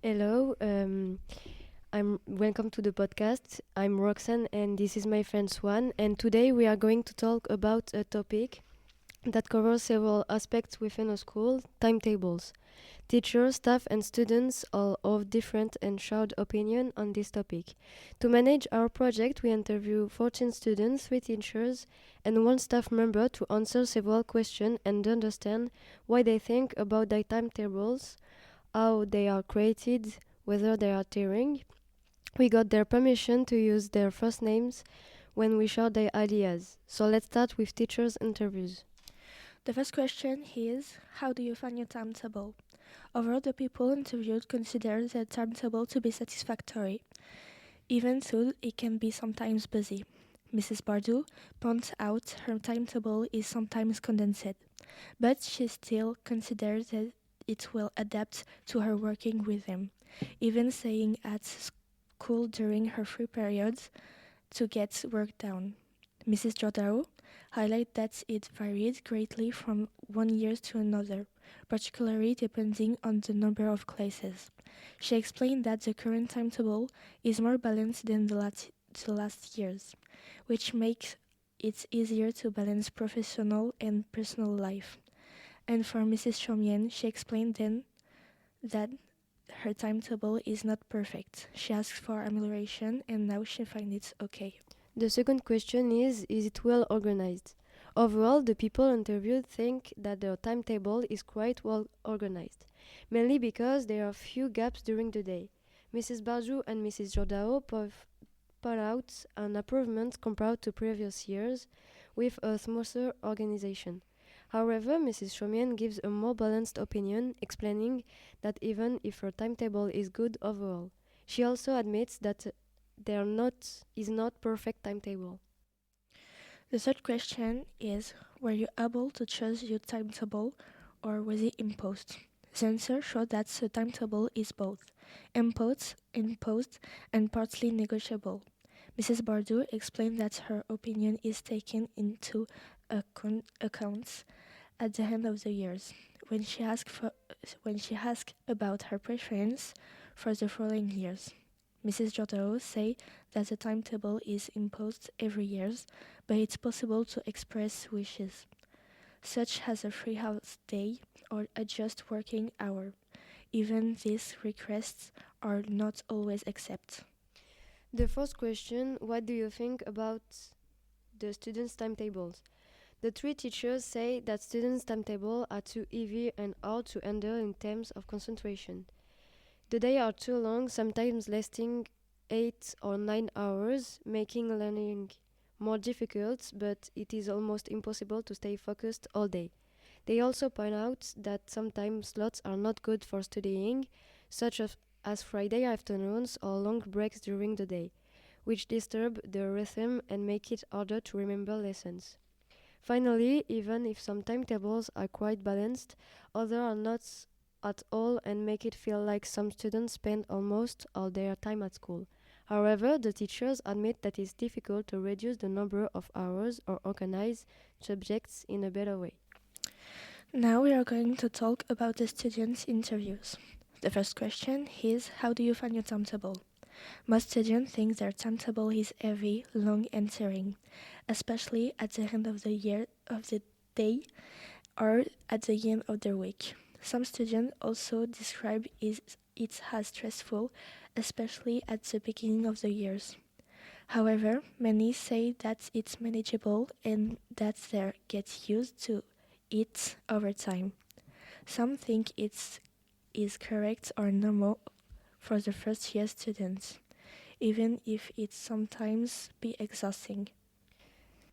Hello, I'm welcome to the podcast. I'm Roxanne and this is my friend Swan, and today we are going to talk about a topic that covers several aspects within a school: timetables. Teachers, staff, and students all have different and shared opinion on this topic. To manage our project, we interview 14 students, 3 teachers, and 1 staff member to answer several questions and understand why they think about their timetables, how they are created, whether they are tearing. We got their permission to use their first names when we share their ideas. So let's start with teachers' interviews. The first question is, how do you find your timetable? Overall, the people interviewed consider their timetable to be satisfactory, even though it can be sometimes busy. Mrs. Bardou points out her timetable is sometimes condensed, but she still considers that it will adapt to her working with them, even staying at school during her free periods to get work done. Mrs. Jordao highlighted that it varied greatly from one year to another, particularly depending on the number of classes. She explained that the current timetable is more balanced than the last years, which makes it easier to balance professional and personal life. And for Mrs. Chomien, she explained then that her timetable is not perfect. She asked for amelioration and now she finds it okay. The second question is it well organized? Overall, the people interviewed think that their timetable is quite well organized, mainly because there are few gaps during the day. Mrs. Barjou and Mrs. Jordao point out an improvement compared to previous years with a smoother organization. However, Mrs. Chomien gives a more balanced opinion, explaining that even if her timetable is good overall, she also admits that there is not perfect timetable. The third question is, were you able to choose your timetable or was it imposed? The answer showed that the timetable is both imposed and partly negotiable. Mrs. Bardou explained that her opinion is taken into account at the end of the years when she asked about her preference for the following years. Mrs. Jordao say that the timetable is imposed every year, but it's possible to express wishes, such as a free house day or a just working hour. Even these requests are not always accepted. The first question: what do you think about the students' timetables? The 3 teachers say that students' timetables are too heavy and hard to handle in terms of concentration. The days are too long, sometimes lasting 8 or 9 hours, making learning more difficult, but it is almost impossible to stay focused all day. They also point out that sometimes slots are not good for studying, such as Friday afternoons or long breaks during the day, which disturb the rhythm and make it harder to remember lessons. Finally, even if some timetables are quite balanced, others are not at all and make it feel like some students spend almost all their time at school. However, the teachers admit that it's difficult to reduce the number of hours or organize subjects in a better way. Now we are going to talk about the students' interviews. The first question is, how do you find your timetable? Most students think their timetable is heavy, long and tiring, especially at the end of the year of the day or at the end of the week. Some students also describe it as stressful, especially at the beginning of the years. However, many say that it's manageable and that they get used to it over time. Some think it is correct or normal for the first year students, even if it sometimes be exhausting.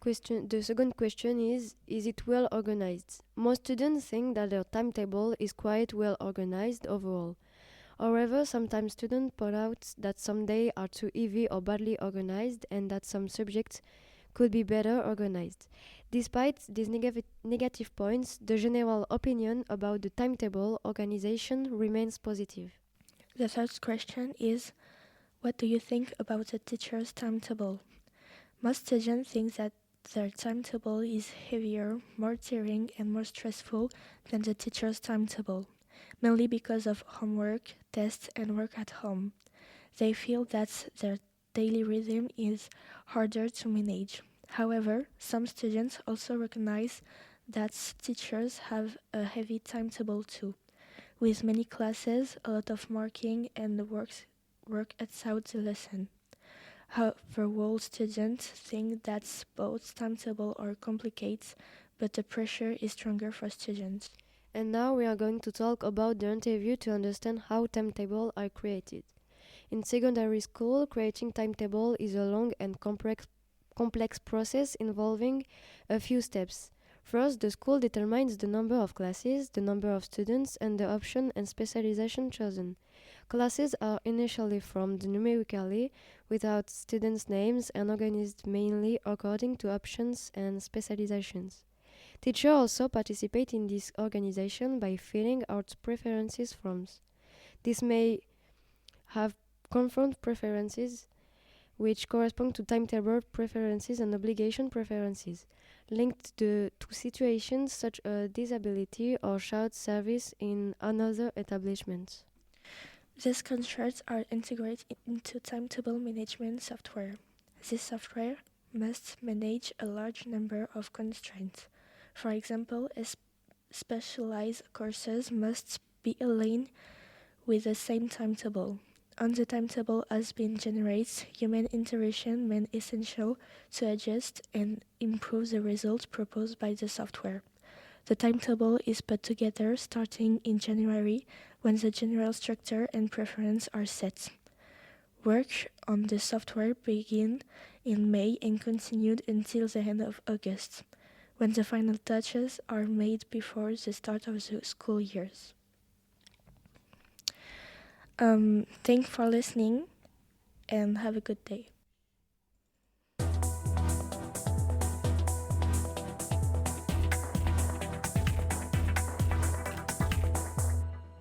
The second question is it well organized? Most students think that their timetable is quite well organized overall. However, sometimes students point out that some days are too heavy or badly organized and that some subjects could be better organized. Despite these negative points, the general opinion about the timetable organization remains positive. The third question is, what do you think about the teacher's timetable? Most students think that their timetable is heavier, more tiring and more stressful than the teacher's timetable. mainly because of homework, tests, and work at home. They feel that their daily rhythm is harder to manage. However, some students also recognize that teachers have a heavy timetable too, with many classes, a lot of marking, and the work outside the lesson. However, all students think that both timetables are complicated, but the pressure is stronger for students. And now we are going to talk about the interview to understand how timetables are created. In secondary school, creating timetable is a long and complex process involving a few steps. First, the school determines the number of classes, the number of students, and the option and specialization chosen. Classes are initially formed numerically without students' names and organized mainly according to options and specializations. Teachers also participate in this organization by filling out preferences forms. This may have confront preferences, which correspond to timetable preferences and obligation preferences, linked to situations such as disability or child service in another establishment. These constraints are integrated into timetable management software. This software must manage a large number of constraints. For example, specialized courses must be aligned with the same timetable. Once the timetable has been generated, human interaction may be essential to adjust and improve the results proposed by the software. The timetable is put together starting in January when the general structure and preference are set. Work on the software began in May and continued until the end of August, when the final touches are made before the start of the school years. Thanks for listening and have a good day.